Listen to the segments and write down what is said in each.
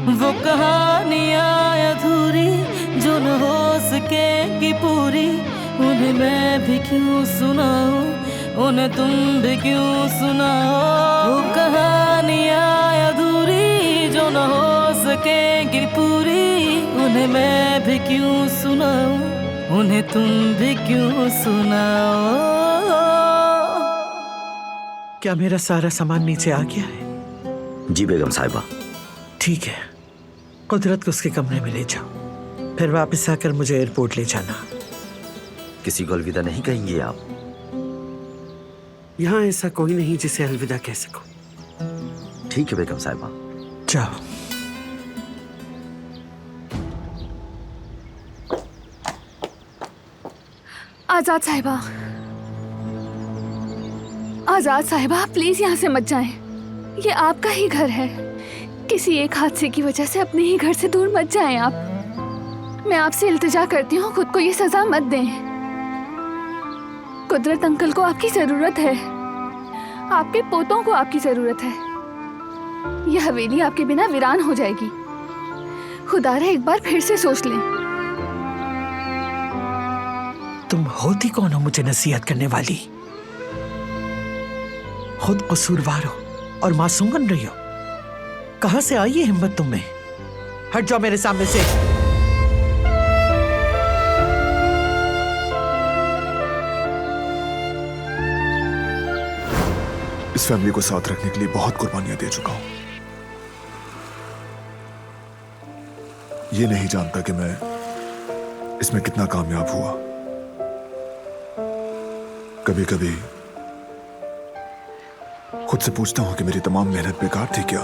वो कहानियाँ अधूरी जो न हो सकेगी पूरी, उन्हें मैं भी क्यों सुनाऊं, उन्हें तुम भी क्यों सुनाओ। वो कहानियाँ अधूरी जो न हो सकेगी पूरी, उन्हें मैं भी क्यों सुनाऊं, उन्हें तुम भी क्यों सुनाओ। क्या मेरा सारा सामान नीचे आ गया है? जी बेगम साहिबा। ठीक है, कुदरत को उसके कमरे में ले जाओ, फिर वापस आकर मुझे एयरपोर्ट ले जाना। किसी को अलविदा नहीं कहेंगे आप? यहाँ ऐसा कोई नहीं जिसे अलविदा कह सको। ठीक है बेगम साहिबा। जाओ। आजाद साहिबा, आजाद साहिबा, प्लीज यहाँ से मत जाएं। ये आपका ही घर है। किसी एक हादसे की वजह से अपने ही घर से दूर मत जाएं आप। मैं आपसे इल्तिजा करती हूँ, खुद को ये सजा मत दें। कुदरत अंकल को आपकी जरूरत है, आपके पोतों को आपकी जरूरत है। यह हवेली आपके बिना वीरान हो जाएगी। खुदारा एक बार फिर से सोच लें। तुम होती कौन हो मुझे नसीहत करने वाली? खुद कसूरवार हो और मासूम बन रही हो। कहां से आई है हिम्मत तुम में? हट जाओ मेरे सामने से। इस फैमिली को साथ रखने के लिए बहुत कुर्बानियां दे चुका हूं। ये नहीं जानता कि मैं इसमें कितना कामयाब हुआ। कभी कभी खुद से पूछता हूं कि मेरी तमाम मेहनत बेकार थी क्या?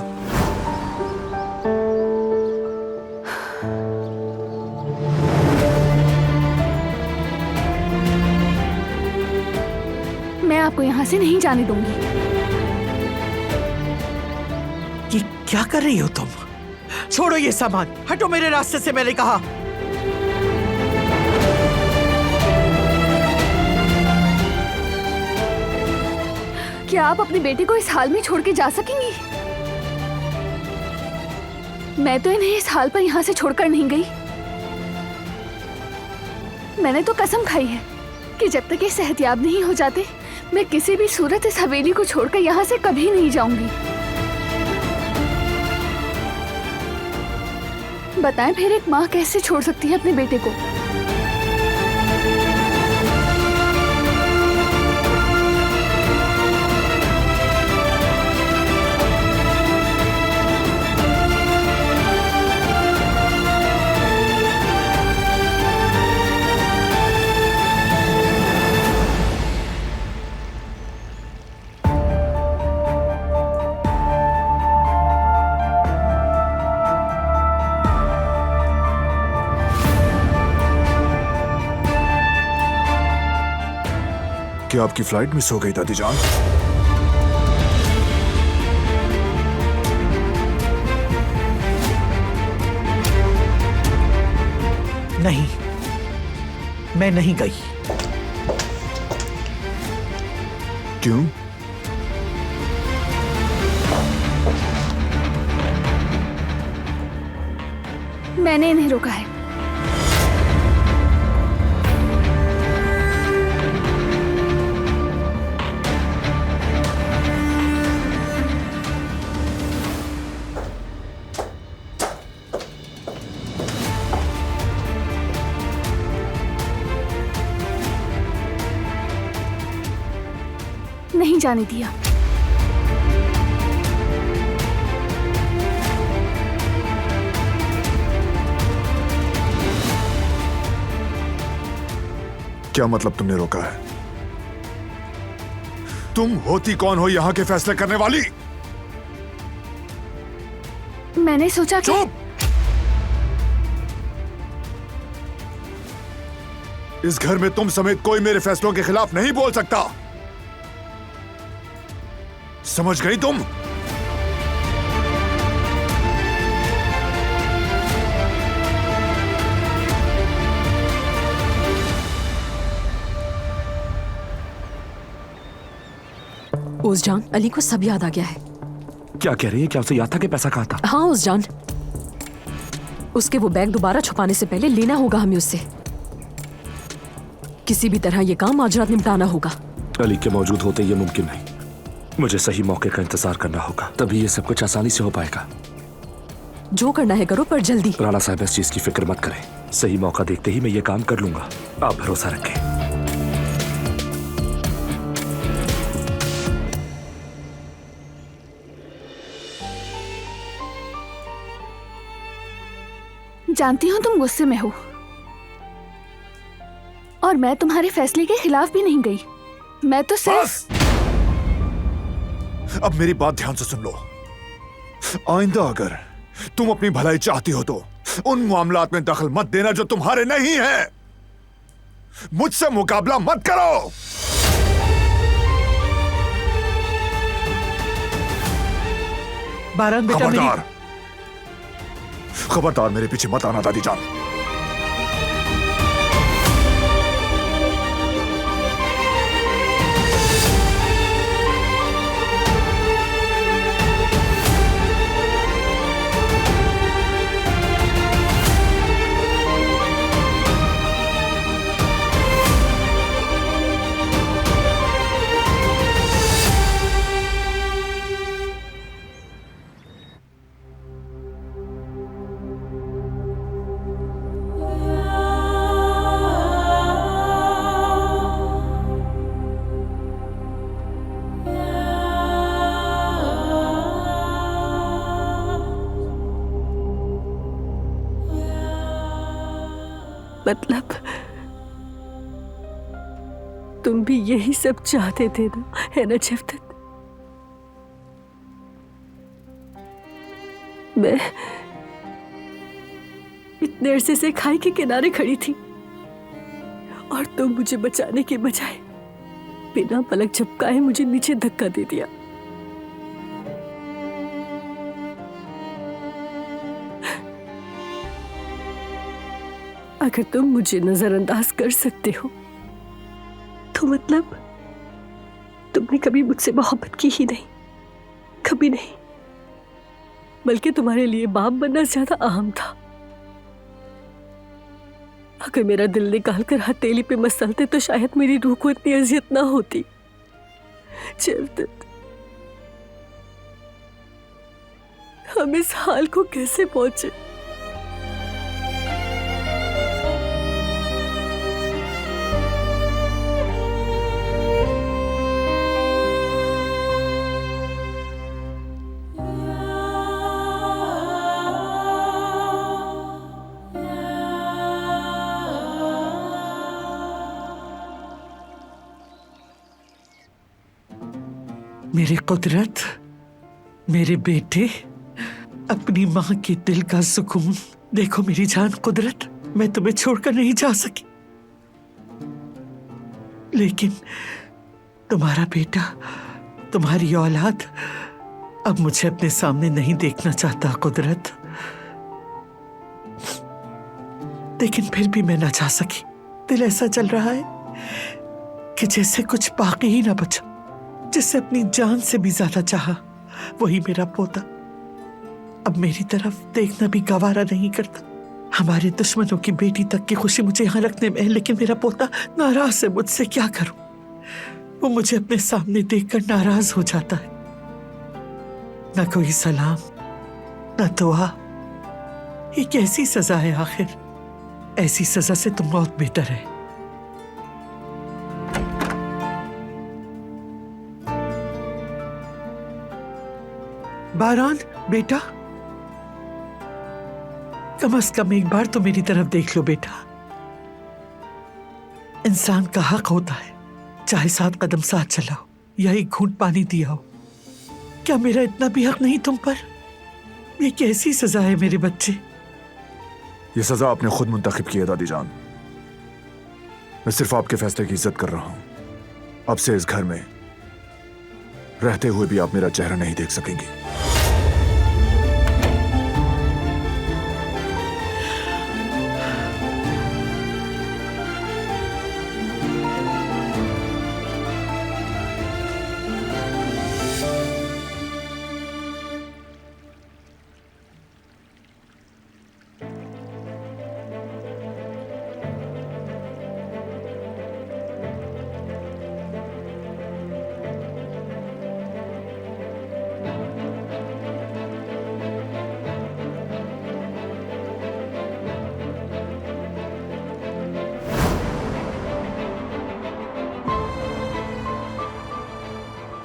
मैं आपको यहाँ से नहीं जाने दूंगी। ये क्या कर रही हो तुम? छोड़ो ये सामान, हटो मेरे रास्ते से, मैंने कहा। क्या आप अपने बेटे को इस हाल में छोड़ के जा सकेंगी? मैं तो इन्हें इस हाल पर यहाँ से छोड़कर नहीं गई। मैंने तो कसम खाई है कि जब तक ये सेहतयाब नहीं हो जाते, मैं किसी भी सूरत इस हवेली को छोड़कर यहाँ से कभी नहीं जाऊंगी। बताएं फिर एक माँ कैसे छोड़ सकती है अपने बेटे को? क्या आपकी फ्लाइट मिस हो गई दादी जान? नहीं, मैं नहीं गई। क्यों? मैंने इन्हें रोका है। नहीं जाने दिया। क्या मतलब तुमने रोका है? तुम होती कौन हो यहाँ के फैसले करने वाली? मैंने सोचा कि चुप! इस घर में तुम समेत कोई मेरे फैसलों के खिलाफ नहीं बोल सकता। समझ गई तुम? उस जान, अली को सब याद आ गया है। क्या कह रही है? क्या उसे याद था कि पैसा कहा था? हाँ उस जान, उसके वो बैग दोबारा छुपाने से पहले लेना होगा हमें उससे। किसी भी तरह ये काम आज रात निपटाना होगा। अली के मौजूद होते ये मुमकिन नहीं। मुझे सही मौके का इंतजार करना होगा, तभी ये सब कुछ आसानी से हो पाएगा। जो करना है करो, पर जल्दी। राणा साहब इस चीज की फिक्र मत करें, सही मौका देखते ही मैं ये काम कर लूंगा, आप भरोसा रखें। जानती हूँ तुम गुस्से में हो, और मैं तुम्हारे फैसले के खिलाफ भी नहीं गई। मैं तो सिर्फ बस! अब मेरी बात ध्यान से सुन लो। आइंदा अगर तुम अपनी भलाई चाहती हो तो उन मामलात में दखल मत देना जो तुम्हारे नहीं है। मुझसे मुकाबला मत करो। बारान बेटा, खबरदार, खबरदार मेरे पीछे मत आना दादी जान। मतलब तुम भी यही सब चाहते थे ना, है ना जफदत? मैं इतने अरसे से खाई के किनारे खड़ी थी और तुम मुझे बचाने के बजाय बिना पलक झपकाए मुझे नीचे धक्का दे दिया। अगर तुम मुझे नजरअंदाज कर सकते हो तो मतलब तुमने कभी मुझसे मोहब्बत की ही नहीं, कभी नहीं। बल्कि तुम्हारे लिए बाप बनना ज्यादा अहम था। अगर मेरा दिल निकाल कर हथेली पे मसलते तो शायद मेरी रूह को इतनी अजियत ना होती। जफदत, हम इस हाल को कैसे पहुंचे? मेरी कुदरत, मेरे बेटे, अपनी माँ के दिल का सुकून देखो। मेरी जान कुदरत, मैं तुम्हें छोड़कर नहीं जा सकी, लेकिन तुम्हारा बेटा, तुम्हारी औलाद अब मुझे अपने सामने नहीं देखना चाहता कुदरत। लेकिन फिर भी मैं ना जा सकी। दिल ऐसा चल रहा है कि जैसे कुछ बाकी ही ना बचा, जिससे अपनी जान से भी ज्यादा चाहा, वही मेरा पोता अब मेरी तरफ देखना भी गवारा नहीं करता। हमारे दुश्मनों की बेटी तक की खुशी मुझे यहाँ रखने में है, लेकिन मेरा पोता नाराज है मुझसे। क्या करूं? वो मुझे अपने सामने देखकर नाराज हो जाता है। ना कोई सलाम, ना दुआ। ये कैसी सजा है आखिर? ऐसी सजा से तो मौत बेहतर है। बारान बेटा, कम से कम एक बार तो मेरी तरफ देख लो बेटा। इंसान का हक होता है, चाहे 7 कदम साथ चलाओ या एक घूंट पानी दिया हो। क्या मेरा इतना भी हक नहीं तुम पर? ये कैसी सजा है मेरे बच्चे? ये सजा आपने खुद मुंतखब की है दादी जान। मैं सिर्फ आपके फैसले की इज्जत कर रहा हूं। अब से इस घर में रहते हुए भी आप मेरा चेहरा नहीं देख सकेंगी।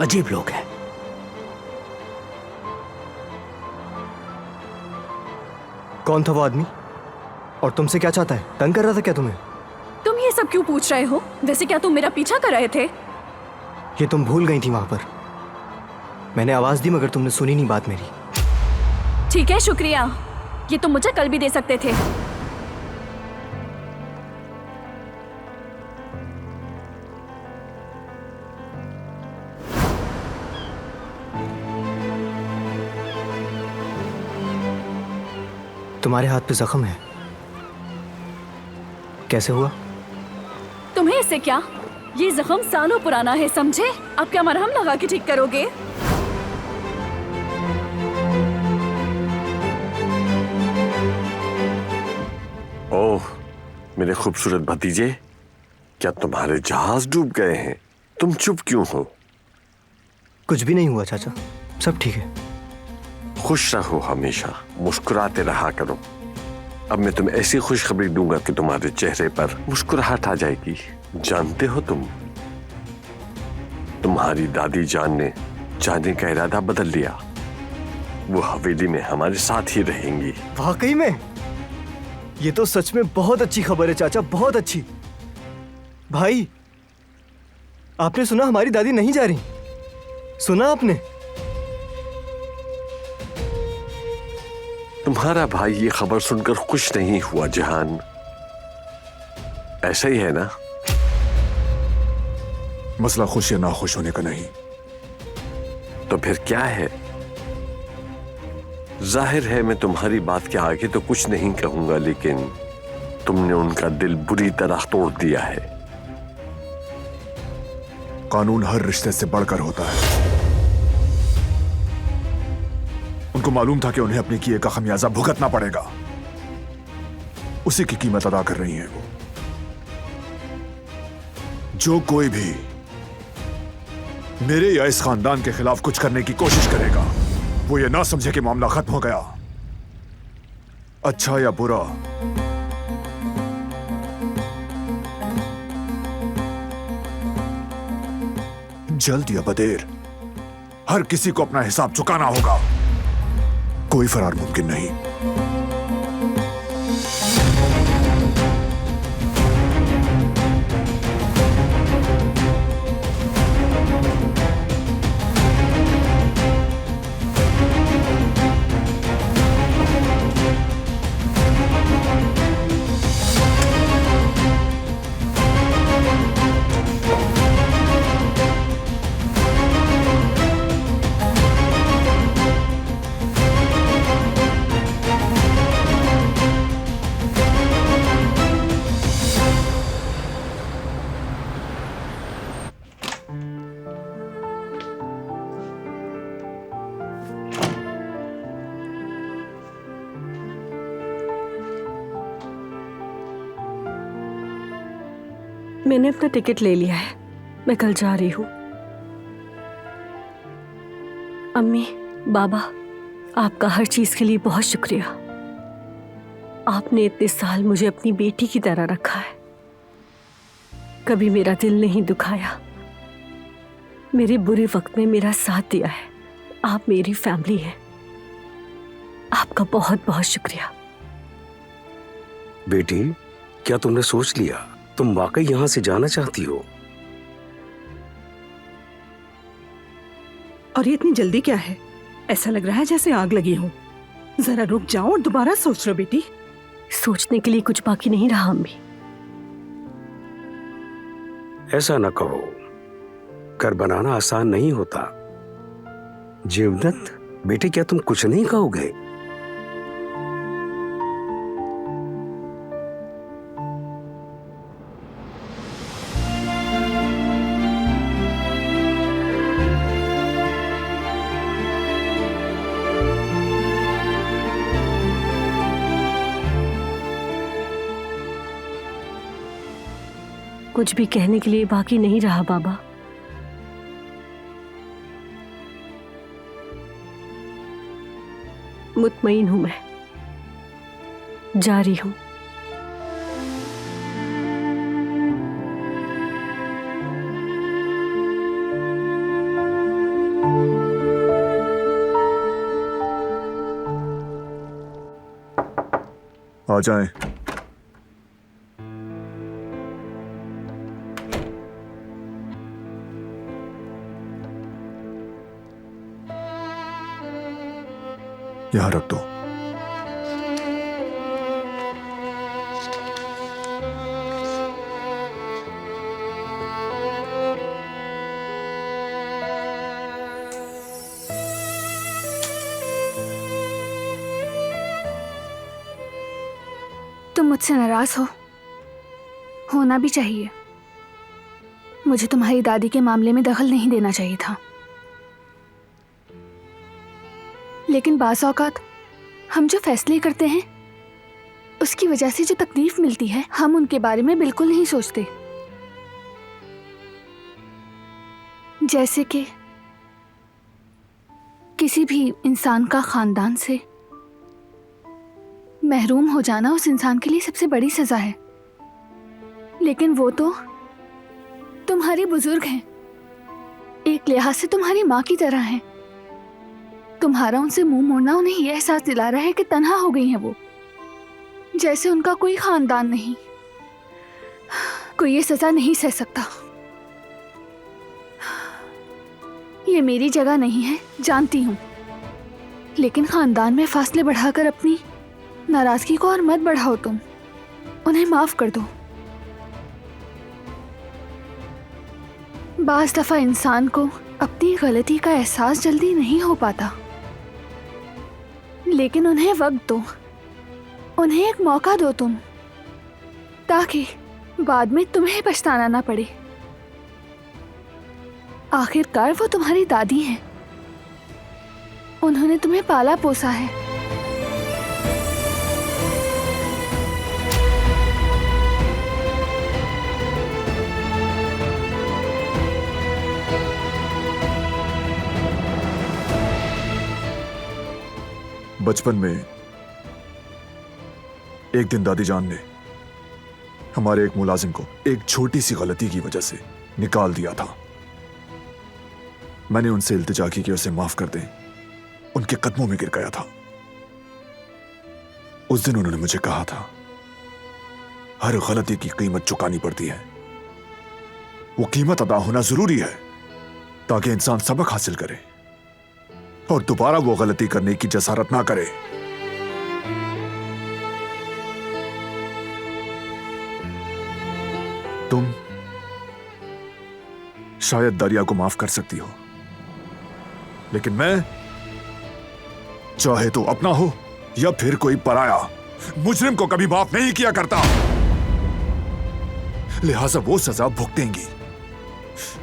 अजीब लोग हैं। कौन था वो आदमी और तुमसे क्या चाहता है? तंग कर रहा था क्या तुम्हें? तुम ये सब क्यों पूछ रहे हो? वैसे क्या तुम मेरा पीछा कर रहे थे? ये तुम भूल गई थी वहां पर। मैंने आवाज दी मगर तुमने सुनी नहीं बात मेरी। ठीक है, शुक्रिया। ये तुम मुझे कल भी दे सकते थे। तुम्हारे हाथ पे जख्म है, कैसे हुआ? तुम्हें इससे क्या? ये जख्म सालों पुराना है, समझे? अब क्या मरहम लगा के ठीक करोगे? ओह मेरे खूबसूरत भतीजे, क्या तुम्हारे जहाज डूब गए हैं? तुम चुप क्यों हो? कुछ भी नहीं हुआ चाचा, सब ठीक है। खुश रहो, हमेशा मुस्कुराते रहा करो। अब मैं तुम्हें ऐसी खुशखबरी दूंगा कि तुम्हारे चेहरे पर मुस्कुराहट आ जाएगी। जानते हो तुम्हारी दादी जान ने जाने का इरादा बदल लिया। वो हवेली में हमारे साथ ही रहेंगी। वाकई में? ये तो सच में बहुत अच्छी खबर है चाचा, बहुत अच्छी। भाई, आपने सुना हमारी दादी नहीं जा रही? सुना आपने? तुम्हारा भाई ये खबर सुनकर खुश नहीं हुआ जहान, ऐसा ही है ना? मसला खुश या नाखुश होने का नहीं। तो फिर क्या है? जाहिर है मैं तुम्हारी बात के आगे तो कुछ नहीं कहूंगा, लेकिन तुमने उनका दिल बुरी तरह तोड़ दिया है। कानून हर रिश्ते से बढ़कर होता है। उनको मालूम था कि उन्हें अपने किए का खमियाजा भुगतना पड़ेगा। उसी की कीमत अदा कर रही हैं वो। जो कोई भी मेरे या इस खानदान के खिलाफ कुछ करने की कोशिश करेगा, वो ये ना समझे कि मामला खत्म हो गया। अच्छा या बुरा, जल्द या बदेर हर किसी को अपना हिसाब चुकाना होगा। कोई फरार मुमकिन नहीं। मैंने अपना टिकट ले लिया है, मैं कल जा रही हूँ। अम्मी, बाबा, आपका हर चीज के लिए बहुत शुक्रिया। आपने इतने साल मुझे अपनी बेटी की तरह रखा है, कभी मेरा दिल नहीं दुखाया, मेरे बुरे वक्त में मेरा साथ दिया है। आप मेरी फैमिली हैं। आपका बहुत बहुत शुक्रिया। बेटी, क्या तुमने सोच लिया तुम वाकई यहां से जाना चाहती हो? और ये इतनी जल्दी क्या है? ऐसा लग रहा है जैसे आग लगी हो। जरा रुक जाओ और दोबारा सोच लो बेटी। सोचने के लिए कुछ बाकी नहीं रहा अम्मी। ऐसा न कहो, घर बनाना आसान नहीं होता। जीवदत्त बेटे, क्या तुम कुछ नहीं कहोगे? कुछ भी कहने के लिए बाकी नहीं रहा बाबा। मुतमईन हूं, मैं जा रही हूं। आ जाएं। यहां रख दो। तुम मुझसे नाराज हो, होना भी चाहिए। मुझे तुम्हारी दादी के मामले में दखल नहीं देना चाहिए था, लेकिन बाज़ औक़ात हम जो फैसले करते हैं उसकी वजह से जो तकलीफ मिलती है, हम उनके बारे में बिल्कुल नहीं सोचते। जैसे कि किसी भी इंसान का खानदान से महरूम हो जाना उस इंसान के लिए सबसे बड़ी सजा है, लेकिन वो तो तुम्हारे बुजुर्ग हैं, एक लिहाज से तुम्हारी माँ की तरह हैं। तुम्हारा उनसे मुंह मोड़ना उन्हें यह एहसास दिला रहा है कि तन्हा हो गई हैं वो, जैसे उनका कोई खानदान नहीं। कोई ये सजा नहीं सह सकता। ये मेरी जगह नहीं है, जानती हूँ, लेकिन खानदान में फासले बढ़ाकर अपनी नाराजगी को और मत बढ़ाओ। तुम उन्हें माफ कर दो। बाज़ दफा इंसान को अपनी गलती का एहसास जल्दी नहीं हो पाता, लेकिन उन्हें वक्त दो, उन्हें एक मौका दो तुम, ताकि बाद में तुम्हें पछताना ना पड़े। आखिरकार वो तुम्हारी दादी हैं, उन्होंने तुम्हें पाला पोसा है। बचपन में एक दिन दादी जान ने हमारे एक मुलाजिम को एक छोटी सी गलती की वजह से निकाल दिया था। मैंने उनसे इल्तिजा की कि उसे माफ कर दें। उनके कदमों में गिर गया था। उस दिन उन्होंने मुझे कहा था, हर गलती की कीमत चुकानी पड़ती है। वो कीमत अदा होना जरूरी है ताकि इंसान सबक हासिल करे और दोबारा वो गलती करने की जसारत ना करे। तुम शायद दरिया को माफ कर सकती हो, लेकिन मैं, चाहे तो अपना हो या फिर कोई पराया, मुजरिम को कभी माफ नहीं किया करता। लिहाजा वो सजा भुगतेंगी,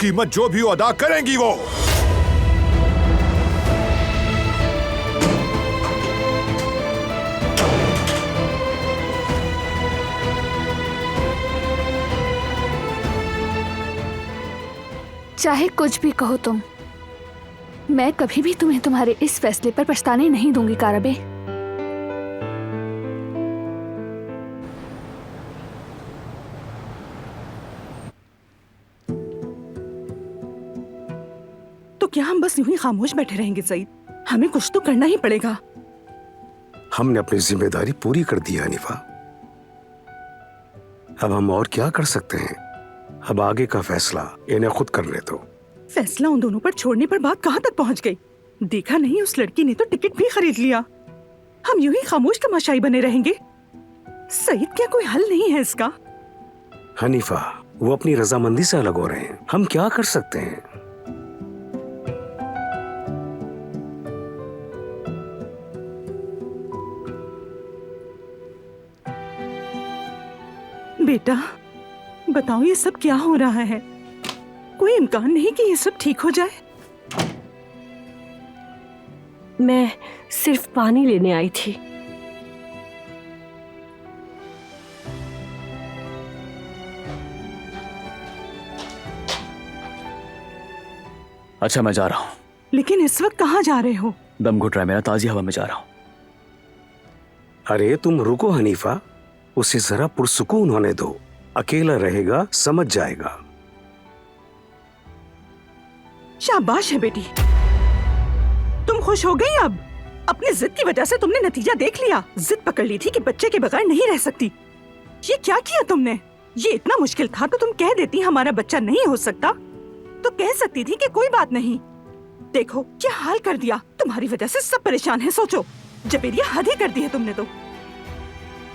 कीमत जो भी वो अदा करेंगी वो। चाहे कुछ भी कहो तुम, मैं कभी भी तुम्हें तुम्हारे इस फैसले पर पछताने नहीं दूंगी कारबे। तो क्या हम बस यूं ही खामोश बैठे रहेंगे सईद? हमें कुछ तो करना ही पड़ेगा। हमने अपनी जिम्मेदारी पूरी कर दी है हनीफा। अब हम और क्या कर सकते हैं? अब आगे का फैसला इन्हें खुद करने दो। फैसला उन दोनों पर छोड़ने पर बात कहाँ तक पहुँच गई? देखा नहीं, उस लड़की ने तो टिकट भी खरीद लिया। हम यूं ही खामोश तमाशाई बने रहेंगे। सईद, क्या कोई हल नहीं है इसका? हनीफा, वो अपनी रजामंदी से अलग हो रहे हैं, हम क्या कर सकते हैं? बेटा बताओ, ये सब क्या हो रहा है? कोई इम्कान नहीं कि ये सब ठीक हो जाए? मैं सिर्फ पानी लेने आई थी। अच्छा, मैं जा रहा हूँ। लेकिन इस वक्त कहाँ जा रहे हो? दम घुट रहा है मेरा, ताजी हवा में जा रहा हूँ। अरे तुम रुको हनीफा, उसे जरा पुरसुकून होने दो। अकेला रहेगा, समझ जाएगा। शाबाश है बेटी, तुम खुश हो गई अब? अपनी जिद की वजह से तुमने नतीजा देख लिया। जिद पकड़ ली थी कि बच्चे के बगैर नहीं रह सकती। ये क्या किया तुमने? ये इतना मुश्किल था तो तुम कह देती हमारा बच्चा नहीं हो सकता, तो कह सकती थी कि कोई बात नहीं। देखो क्या हाल कर दिया। तुम्हारी वजह से सब परेशान हैं। सोचो, जबेरिया हद ही कर दी है तुमने तो।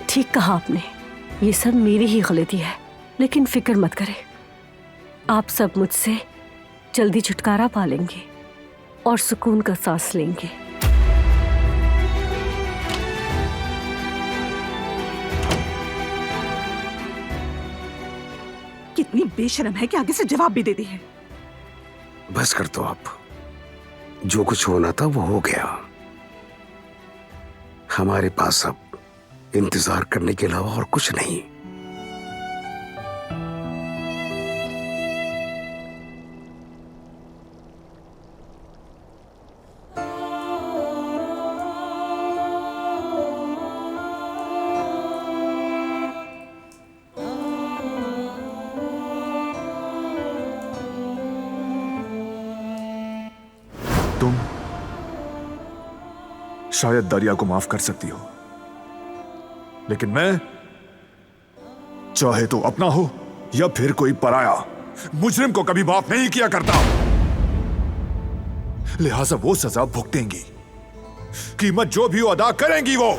ठीक कहा आपने, ये सब मेरी ही गलती है, लेकिन फिक्र मत करें, आप सब मुझसे जल्दी छुटकारा पा लेंगे और सुकून का सांस लेंगे। कितनी बेशर्म है कि आगे से जवाब भी दे दी है। बस कर दो आप, जो कुछ होना था वो हो गया। हमारे पास अब इंतजार करने के अलावा और कुछ नहीं। तुम शायद दरिया को माफ कर सकती हो, लेकिन मैं, चाहे तो अपना हो या फिर कोई पराया, मुजरिम को कभी माफ नहीं किया करता। लिहाजा वो सजा भुगतेंगी, कीमत जो भी अदा करेंगी वो।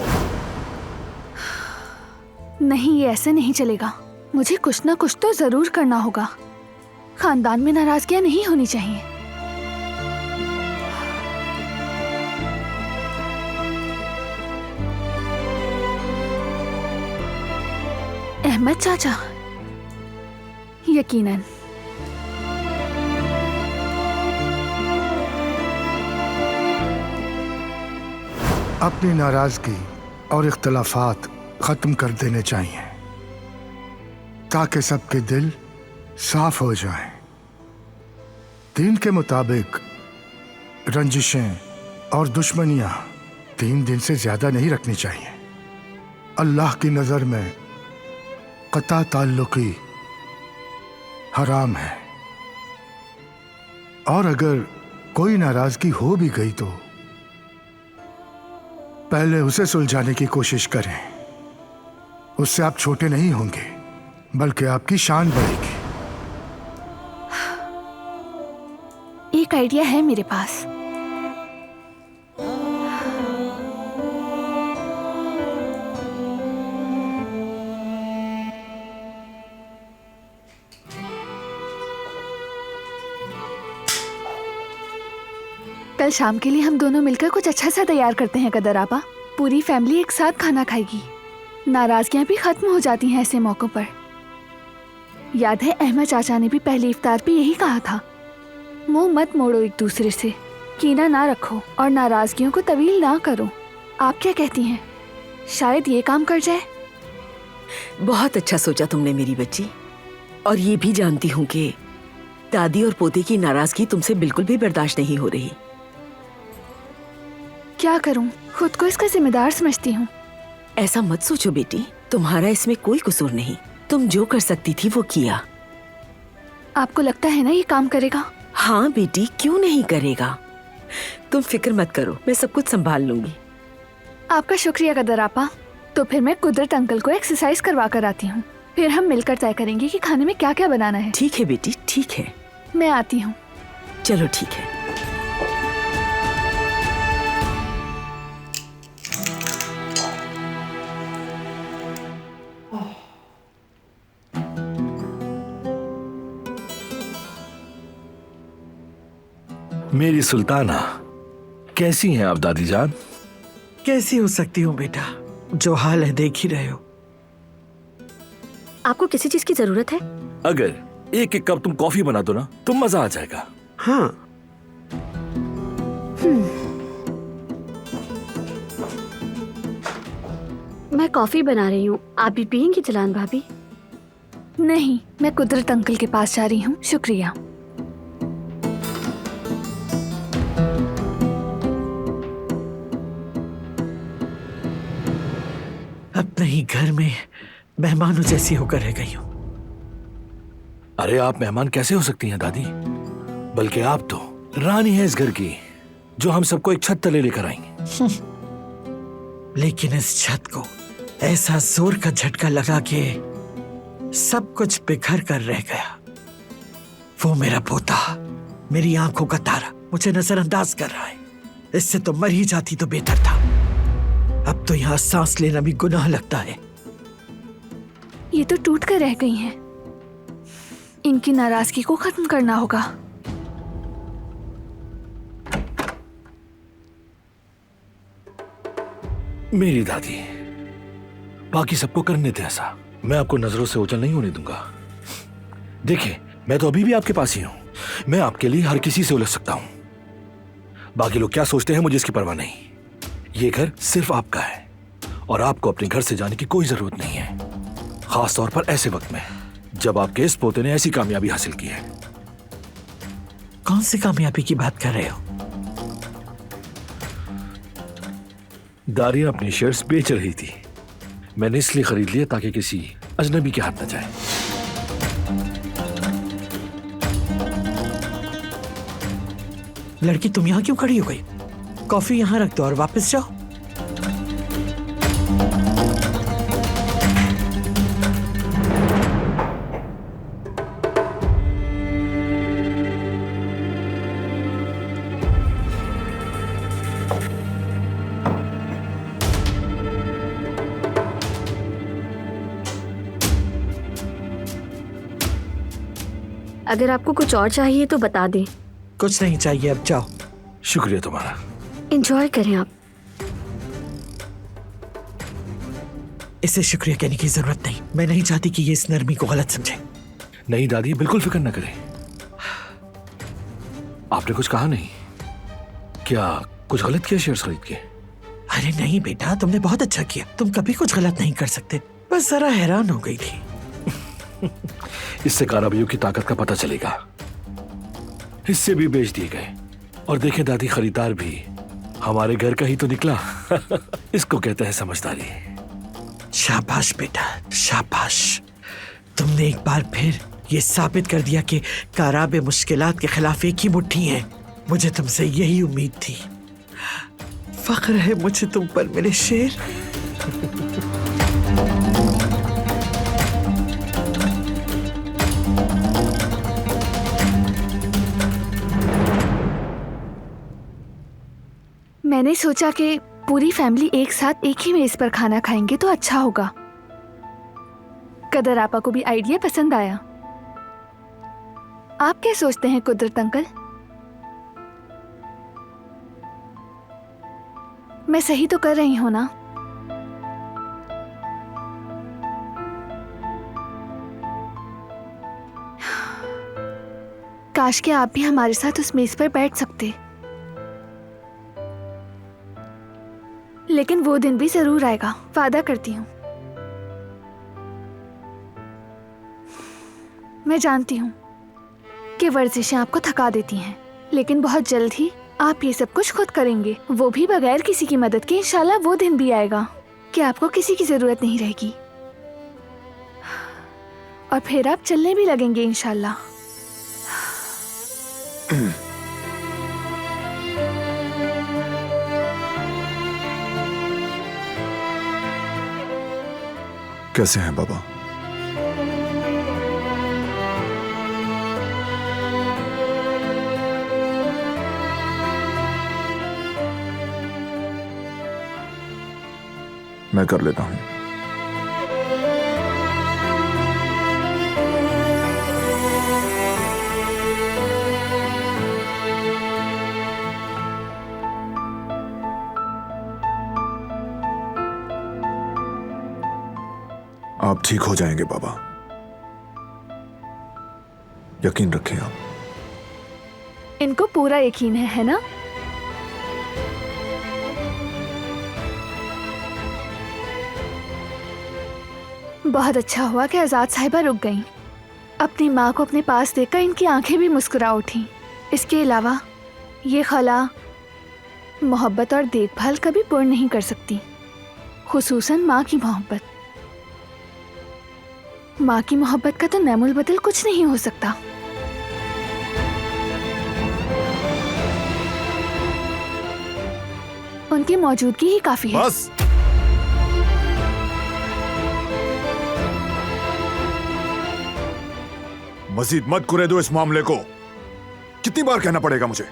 नहीं, ये ऐसे नहीं चलेगा। मुझे कुछ ना कुछ तो जरूर करना होगा। खानदान में नाराजगियां नहीं होनी चाहिए। अहमद चाचा, यकीनन। अपनी नाराजगी और इख्तलाफात खत्म कर देने चाहिए ताकि सबके दिल साफ हो जाएं। दीन के मुताबिक रंजिशें और दुश्मनियां 3 दिन से ज्यादा नहीं रखनी चाहिए। अल्लाह की नजर में कता ताल्लुकी हराम है, और अगर कोई नाराजगी हो भी गई तो पहले उसे सुलझाने की कोशिश करें। उससे आप छोटे नहीं होंगे, बल्कि आपकी शान बढ़ेगी। एक आइडिया है मेरे पास। कल शाम के लिए हम दोनों मिलकर कुछ अच्छा सा तैयार करते हैं कदर आपा। पूरी फैमिली एक साथ खाना खाएगी। नाराजगियां भी खत्म हो जाती हैं ऐसे मौकों पर। याद है अहमद चाचा ने भी पहली इफ्तार पे यही कहा था, मुंह मत मोड़ो एक दूसरे से, कीना ना रखो और नाराजगियों को तवील ना करो। आप क्या कहती हैं? शायद ये काम कर जाए। बहुत अच्छा सोचा तुमने मेरी बच्ची, और ये भी जानती हूँ कि दादी और पोते की नाराजगी तुमसे बिल्कुल भी बर्दाश्त नहीं हो रही। क्या करूं, खुद को इसका जिम्मेदार समझती हूँ। ऐसा मत सोचो बेटी, तुम्हारा इसमें कोई कसूर नहीं। तुम जो कर सकती थी वो किया। आपको लगता है ना ये काम करेगा? हाँ बेटी, क्यों नहीं करेगा। तुम फिक्र मत करो, मैं सब कुछ संभाल लूंगी। आपका शुक्रिया कदर आपा। तो फिर मैं कुदरत अंकल को एक्सरसाइज करवा कर आती हूँ, फिर हम मिलकर तय करेंगे कि खाने में क्या क्या बनाना है। ठीक है बेटी, ठीक है। मैं आती हूँ। चलो ठीक है। मेरी सुल्ताना, कैसी हैं आप दादी जान? कैसी हो सकती हूँ बेटा, जो हाल है देख ही रहे हो। आपको किसी चीज की जरूरत है? अगर एक एक कप तुम कॉफी बना दो ना तो मजा आ जाएगा। हाँ। मैं कॉफी बना रही हूँ, आप भी पियेंगी जलान भाभी? नहीं, मैं कुदरत अंकल के पास जा रही हूँ, शुक्रिया। अपने ही घर में मेहमानों जैसी होकर रह गई हूँ। अरे आप मेहमान कैसे हो सकती हैं दादी? बल्कि आप तो रानी हैं इस घर की, जो हम सबको एक छत तले लेकर आएंगे। लेकिन इस छत को ऐसा जोर का झटका लगा के सब कुछ बिखर कर रह गया। वो मेरा पोता, मेरी आंखों का तारा, मुझे नजरअंदाज कर रहा है। इससे तो मर ही जाती तो बेहतर था। अब तो यहाँ सांस लेना भी गुनाह लगता है। ये तो टूट कर रह गई हैं। इनकी नाराजगी को खत्म करना होगा। मेरी दादी, बाकी सबको करने थे ऐसा, मैं आपको नजरों से ओझल नहीं होने दूंगा। देखिए, मैं तो अभी भी आपके पास ही हूं। मैं आपके लिए हर किसी से उलझ सकता हूं। बाकी लोग क्या सोचते हैं मुझे इसकी परवाह नहीं। ये घर सिर्फ आपका है और आपको अपने घर से जाने की कोई जरूरत नहीं है, खास तौर पर ऐसे वक्त में जब आपके इस पोते ने ऐसी कामयाबी हासिल की है। कौन सी कामयाबी की बात कर रहे हो? दारियां अपनी शेयर्स बेच रही थी। मैंने इसलिए खरीद लिए ताकि किसी अजनबी के हाथ न जाए। लड़की, तुम यहाँ क्यों खड़ी हो गई? कॉफी यहाँ रख दो और वापस जाओ। अगर आपको कुछ और चाहिए तो बता दें। कुछ नहीं चाहिए, अब जाओ। शुक्रिया तुम्हारा। एंजॉय करें आप। इसे शुक्रिया कहने की जरूरत नहीं। मैं नहीं चाहती कि ये इस नरमी को गलत समझे। नहीं दादी, बिल्कुल फिक्र न करें। आपने कुछ कहा नहीं? क्या कुछ गलत किया शेयर्स खरीद के? अरे नहीं बेटा, तुमने बहुत अच्छा किया। तुम कभी कुछ गलत नहीं कर सकते। बस जरा हैरान हो गई थी। इससे काराबाइयों की ताकत का पता चलेगा। हिस्से भी बेच दिए गए और देखें दादी, खरीदार भी हमारे घर का ही तो निकला। इसको कहते हैं समझदारी। शाबाश बेटा, शाबाश। तुमने एक बार फिर ये साबित कर दिया कि काराबे मुश्किलात के खिलाफ एक ही मुट्ठी है। मुझे तुमसे यही उम्मीद थी। फख्र है मुझे तुम पर मेरे शेर। मैंने सोचा कि पूरी फैमिली एक साथ एक ही मेज पर खाना खाएंगे तो अच्छा होगा। कदर आपा को भी आइडिया पसंद आया। आप क्या सोचते हैं कुदरत अंकल? मैं सही तो कर रही हूं ना? काश कि आप भी हमारे साथ उस मेज पर बैठ सकते। लेकिन वो दिन भी जरूर आएगा, वादा करती हूँ। मैं जानती हूँ कि वर्जिशें आपको थका देती हैं, लेकिन बहुत जल्द ही आप ये सब कुछ खुद करेंगे, वो भी बगैर किसी की मदद के। इंशाल्लाह वो दिन भी आएगा कि आपको किसी की जरूरत नहीं रहेगी और फिर आप चलने भी लगेंगे इंशाल्लाह। कैसे हैं बाबा? मैं कर लेता हूं। आप ठीक हो जाएंगे बाबा, यकीन रखें आप। इनको पूरा यकीन है ना? बहुत अच्छा हुआ कि आजाद साहिबा रुक गईं। अपनी माँ को अपने पास देखकर इनकी आंखें भी मुस्कुरा उठीं। इसके अलावा ये खला मोहब्बत और देखभाल कभी पूर्ण नहीं कर सकती, खुसूसन माँ की मोहब्बत। माँ की मोहब्बत का तो नैमुल बदल कुछ नहीं हो सकता। उनकी मौजूदगी ही काफी है। बस। मजीद मत कुरे दो इस मामले को। कितनी बार कहना पड़ेगा मुझे?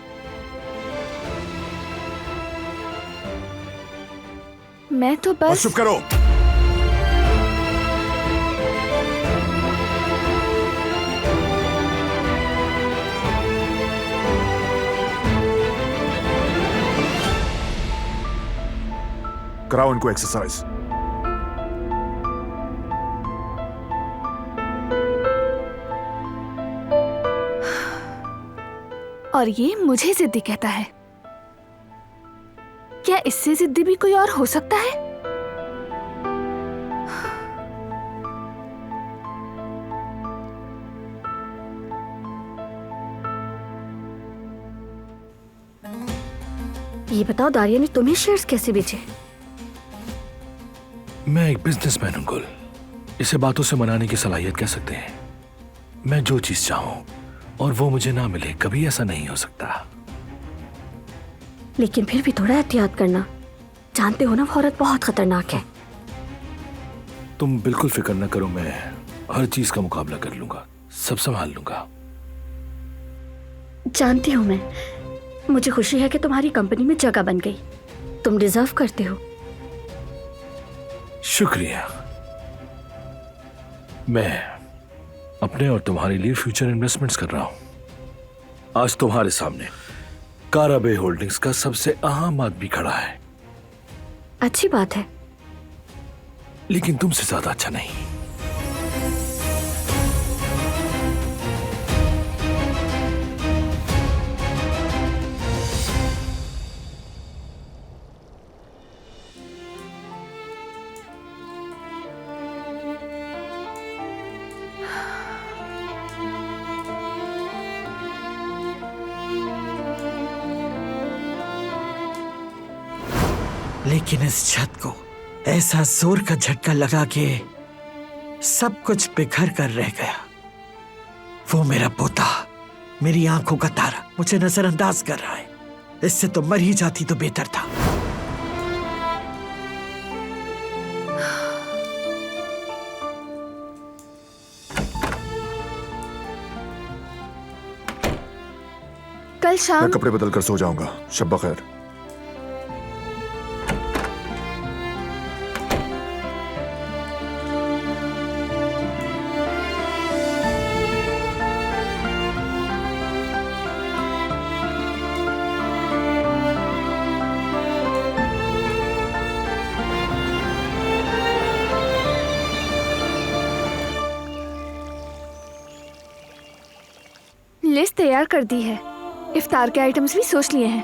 मैं तो बस चुप करो। कराओ इनको एक्सरसाइज। और ये मुझे जिद्दी कहता है। क्या इससे जिद्दी भी कोई और हो सकता है? ये बताओ दारिया ने तुम्हें शेयर्स कैसे बेचे? मैं एक बिजनेसमैन हूं गुल। इसे बातों से मनाने की सलाहियत कह सकते हैं। मैं जो चीज चाहूं और वो मुझे ना मिले, कभी ऐसा नहीं हो सकता। लेकिन फिर भी थोड़ा एहतियात करना। जानते हो ना वो औरत बहुत खतरनाक है। तुम बिल्कुल फिक्र न करो, मैं हर चीज का मुकाबला कर लूंगा, सब संभाल लूंगा। जानती हूँ मैं। मुझे खुशी है कि तुम्हारी कंपनी में जगह बन गई। तुम डिजर्व करते हो। शुक्रिया। मैं अपने और तुम्हारे लिए फ्यूचर इन्वेस्टमेंट्स कर रहा हूं। आज तुम्हारे सामने काराबे होल्डिंग्स का सबसे अहम आदमी खड़ा है। अच्छी बात है, लेकिन तुमसे ज्यादा अच्छा नहीं। लेकिन इस छत को ऐसा जोर का झटका लगा कि सब कुछ बिखर कर रह गया। वो मेरा पोता, मेरी आंखों का तारा, मुझे नजरअंदाज कर रहा है। इससे तो मर ही जाती तो बेहतर था। कल शाम मैं कपड़े बदल कर सो जाऊंगा। शब्बा खैर। लिस्ट तैयार कर दी है। इफ्तार के आइटम्स भी सोच लिए हैं।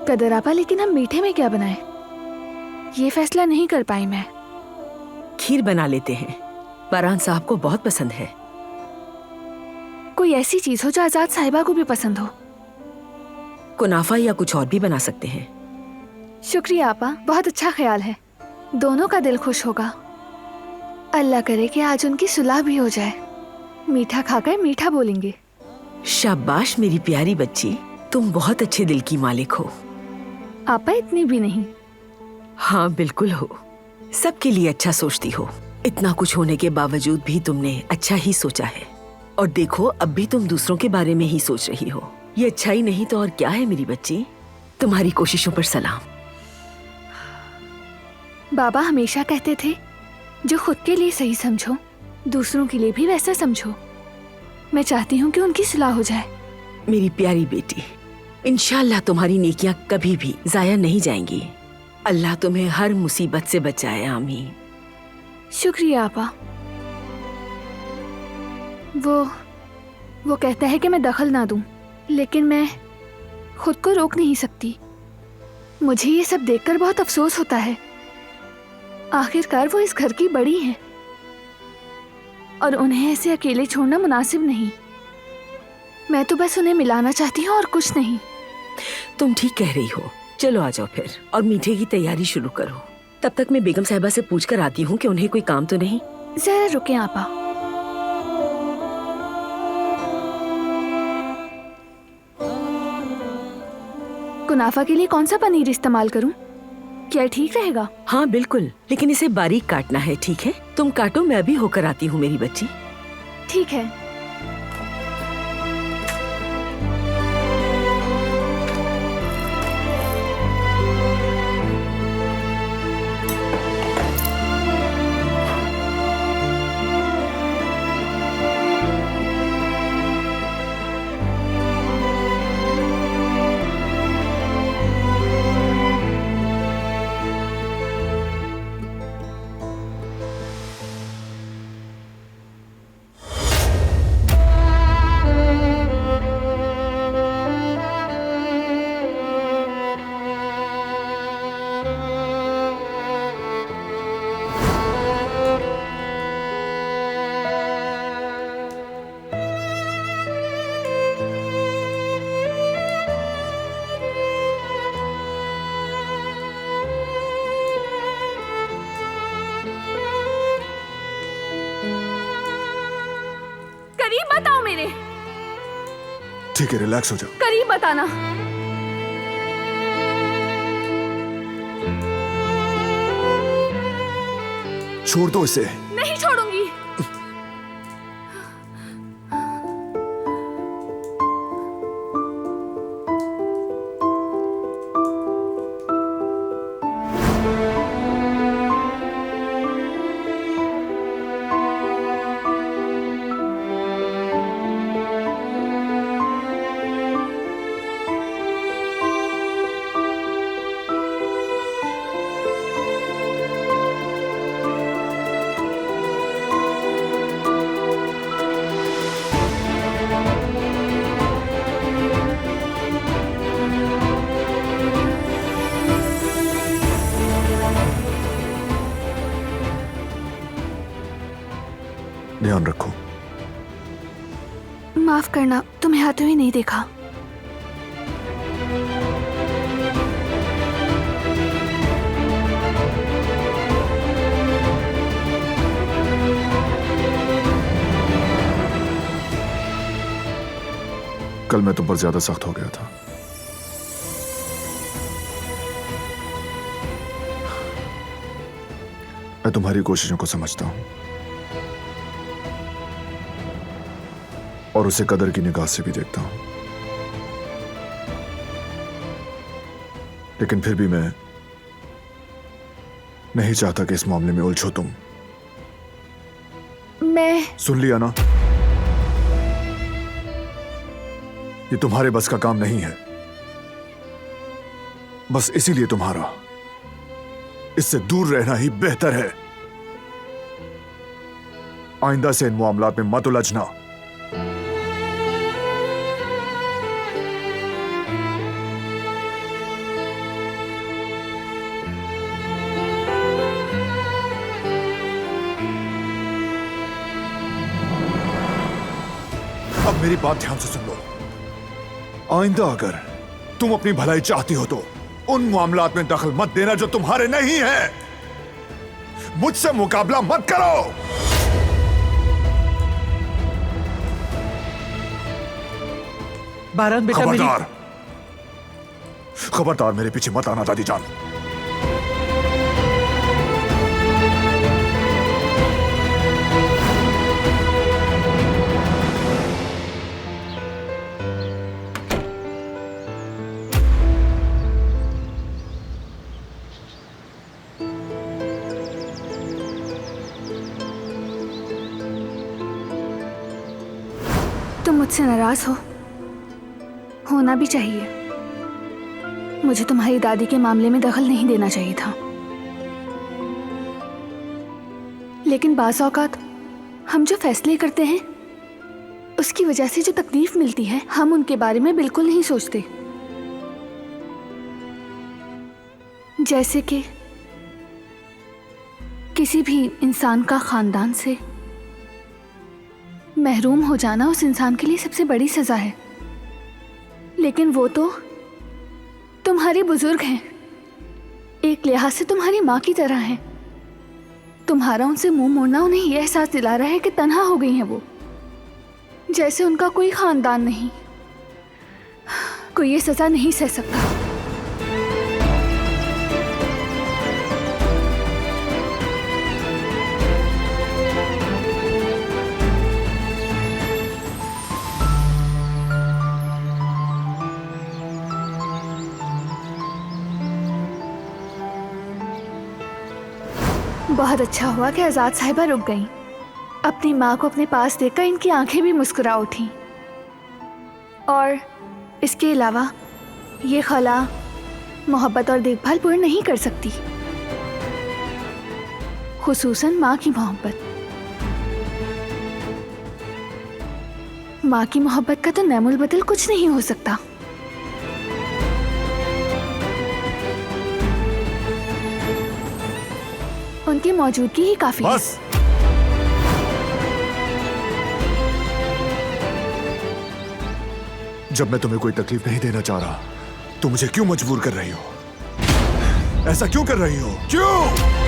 कदर आपा, लेकिन हम मीठे में क्या बनाएं? ये फैसला नहीं कर पाई मैं। खीर बना लेते हैं, फरहान साहब को बहुत पसंद है। कोई ऐसी चीज हो जो आजाद साहिबा को भी पसंद हो। कुनाफा या कुछ और भी बना सकते हैं। शुक्रिया आपा, बहुत अच्छा ख्याल है। दोनों का दिल खुश होगा। अल्लाह करे कि आज उनकी सुलह भी हो जाए। मीठा खाकर मीठा बोलेंगे। शाबाश मेरी प्यारी बच्ची, तुम बहुत अच्छे दिल की मालिक हो। आपा इतनी भी नहीं। हाँ बिल्कुल हो, सबके लिए अच्छा सोचती हो। इतना कुछ होने के बावजूद भी तुमने अच्छा ही सोचा है। और देखो अब भी तुम दूसरों के बारे में ही सोच रही हो। ये अच्छा ही नहीं तो और क्या है मेरी बच्ची। तुम्हारी कोशिशों पर सलाम। बाबा हमेशा कहते थे, जो खुद के लिए सही समझो दूसरों के लिए भी वैसा समझो। मैं चाहती हूँ कि उनकी सुलह हो जाए। मेरी प्यारी बेटी, इंशाल्लाह तुम्हारी नेकियां कभी भी जाया नहीं जाएंगी। अल्लाह तुम्हें हर मुसीबत से बचाए, आमीन। शुक्रिया आपा। वो कहता है कि मैं दखल ना दूं, लेकिन मैं खुद को रोक नहीं सकती। मुझे ये सब देखकर बहुत अफसोस होता है। आखिरकार वो इस घर की बड़ी हैं और उन्हें ऐसे अकेले छोड़ना मुनासिब नहीं। मैं तो बस उन्हें मिलाना चाहती हूँ और कुछ नहीं। तुम ठीक कह रही हो। चलो आ जाओ फिर और मीठे की तैयारी शुरू करो। तब तक मैं बेगम साहिबा से पूछ कर आती हूँ कि उन्हें कोई काम तो नहीं। जरा रुके आपा। कुनाफा के लिए कौन सा पनीर इस्तेमाल करूं? क्या ठीक रहेगा? हाँ बिल्कुल, लेकिन इसे बारीक काटना है, ठीक है? तुम काटो, मैं अभी होकर आती हूँ मेरी बच्ची। ठीक है। करीब बताओ मेरे। ठीक है, रिलैक्स हो जाओ। करीब बताना। छोड़ दो इसे। नहीं छोड़ूंगी। ध्यान रखो। माफ करना, तुम्हें आते हुए नहीं देखा। कल मैं तुम पर ज्यादा सख्त हो गया था। मैं तुम्हारी कोशिशों को समझता हूं और उसे कदर की निगाह से भी देखता हूं, लेकिन फिर भी मैं नहीं चाहता कि इस मामले में उलझो तुम। मैं सुन लिया ना? ये तुम्हारे बस का काम नहीं है। बस इसीलिए तुम्हारा इससे दूर रहना ही बेहतर है। आइंदा से इन मामलात में मत उलझना। अब मेरी बात ध्यान से सुन लो। आइंदा अगर तुम अपनी भलाई चाहती हो तो उन मामलात में दखल मत देना जो तुम्हारे नहीं है। मुझसे मुकाबला मत करो। बारान बेटा मेरी खबरदार, खबरदार मेरे पीछे मत आना दादी जान। तुम मुझसे नाराज हो? होना भी चाहिए। मुझे तुम्हारी दादी के मामले में दखल नहीं देना चाहिए था, लेकिन बाज़ औक़ात हम जो फैसले करते हैं उसकी वजह से जो तकलीफ मिलती है हम उनके बारे में बिल्कुल नहीं सोचते। जैसे कि किसी भी इंसान का खानदान से महरूम हो जाना उस इंसान के लिए सबसे बड़ी सजा है, लेकिन वो तो तुम्हारे बुजुर्ग हैं, एक लिहाज से तुम्हारी माँ की तरह हैं। तुम्हारा उनसे मुंह मोड़ना उन्हें यह एहसास दिला रहा है कि तन्हा हो गई हैं वो, जैसे उनका कोई खानदान नहीं। कोई ये सजा नहीं सह सकता। बहुत अच्छा हुआ कि आजाद साहिबा रुक गईं। अपनी माँ को अपने पास देखकर इनकी आंखें भी मुस्कुरा उठी। और इसके अलावा ये खला मोहब्बत और देखभाल पूर्ण नहीं कर सकती, खुसूसन माँ की मोहब्बत। माँ की मोहब्बत का तो नैमुल बदल कुछ नहीं हो सकता। उनकी मौजूदगी ही काफी है। बस। जब मैं तुम्हें कोई तकलीफ नहीं देना चाह रहा तो मुझे क्यों मजबूर कर रही हो? ऐसा क्यों कर रही हो? क्यों?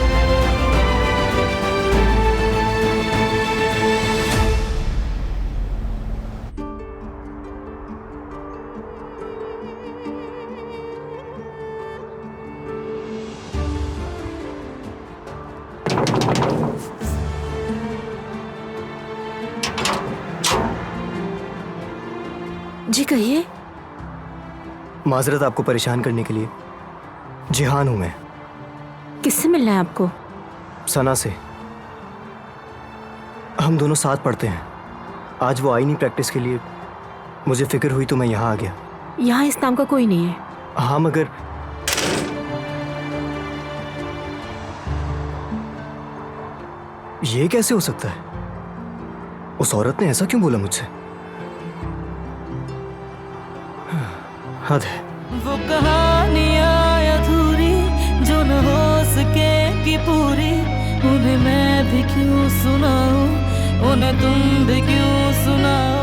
जी कहिए। माजरत आपको परेशान करने के लिए। जिहान हूं मैं। किससे मिलना है आपको? सना से। हम दोनों साथ पढ़ते हैं। आज वो आई नहीं प्रैक्टिस के लिए, मुझे फिक्र हुई तो मैं यहाँ आ गया। यहाँ इस नाम का कोई नहीं है। हाँ मगर ये कैसे हो सकता है? उस औरत ने ऐसा क्यों बोला मुझसे? हद है। वो कहानियाँ अधूरी जो न हो सके कि पूरी, उन्हें मैं भी क्यों सुनाऊं, उन्हें तुम भी क्यों सुनाओ।